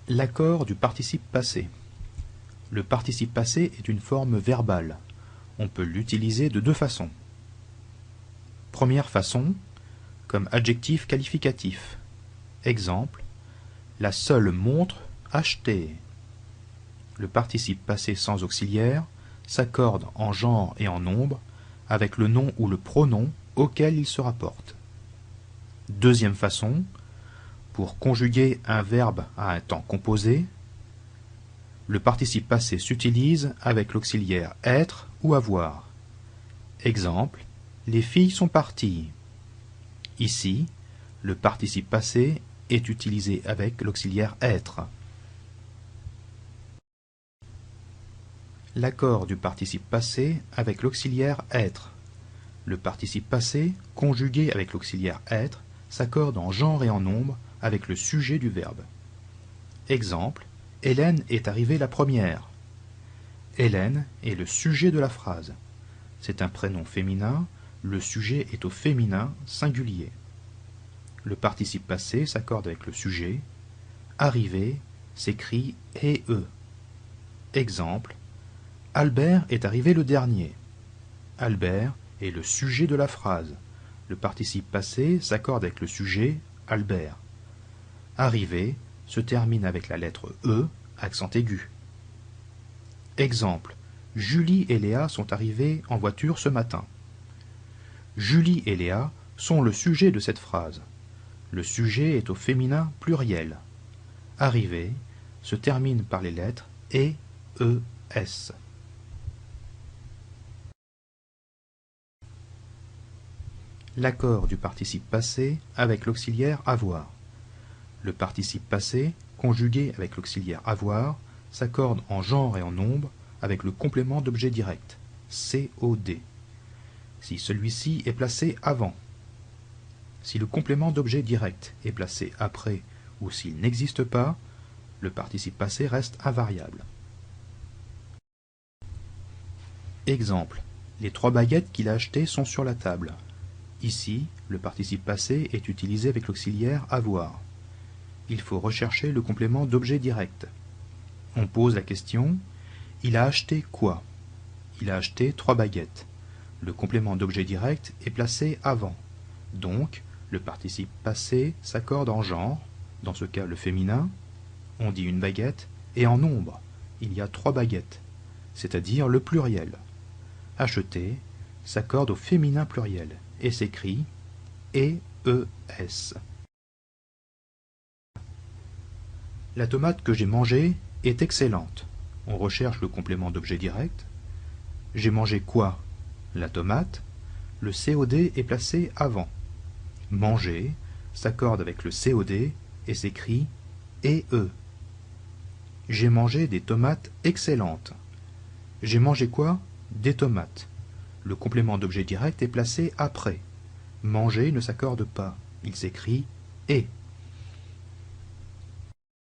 L'accord du participe passé. Le participe passé est une forme verbale. On peut l'utiliser de deux façons. Première façon, comme adjectif qualificatif. Exemple, la seule montre achetée. Le participe passé sans auxiliaire s'accorde en genre et en nombre avec le nom ou le pronom auquel il se rapporte. Deuxième façon, pour conjuguer un verbe à un temps composé, le participe passé s'utilise avec l'auxiliaire être ou avoir. Exemple, les filles sont parties. Ici, le participe passé est utilisé avec l'auxiliaire être. L'accord du participe passé avec l'auxiliaire être. Le participe passé, conjugué avec l'auxiliaire être, s'accorde en genre et en nombre avec le sujet du verbe. Exemple, Hélène est arrivée la première. Hélène est le sujet de la phrase. C'est un prénom féminin, le sujet est au féminin singulier. Le participe passé s'accorde avec le sujet. Arriver s'écrit et eux. Exemple, Albert est arrivé le dernier. Albert est le sujet de la phrase. Le participe passé s'accorde avec le sujet Albert. Arriver se termine avec la lettre E, accent aigu. Exemple, Julie et Léa sont arrivées en voiture ce matin. Julie et Léa sont le sujet de cette phrase. Le sujet est au féminin pluriel. Arriver se termine par les lettres E, E, S. L'accord du participe passé avec l'auxiliaire avoir. Le participe passé, conjugué avec l'auxiliaire avoir, s'accorde en genre et en nombre avec le complément d'objet direct, COD, si celui-ci est placé avant. Si le complément d'objet direct est placé après ou s'il n'existe pas, le participe passé reste invariable. Exemple, les 3 baguettes qu'il a achetées sont sur la table. Ici, le participe passé est utilisé avec l'auxiliaire avoir. Il faut rechercher le complément d'objet direct. On pose la question, il a acheté quoi? Il a acheté 3 baguettes. Le complément d'objet direct est placé avant. Donc, le participe passé s'accorde en genre, dans ce cas le féminin, on dit une baguette, et en nombre, il y a 3 baguettes, c'est-à-dire le pluriel. Acheter s'accorde au féminin pluriel et s'écrit E-E-S. La tomate que j'ai mangée est excellente. On recherche le complément d'objet direct. J'ai mangé quoi? La tomate. Le COD est placé avant. Manger s'accorde avec le COD et s'écrit E-E. J'ai mangé des tomates excellentes. J'ai mangé quoi? Des tomates. Le complément d'objet direct est placé après. Manger ne s'accorde pas. Il s'écrit « et ».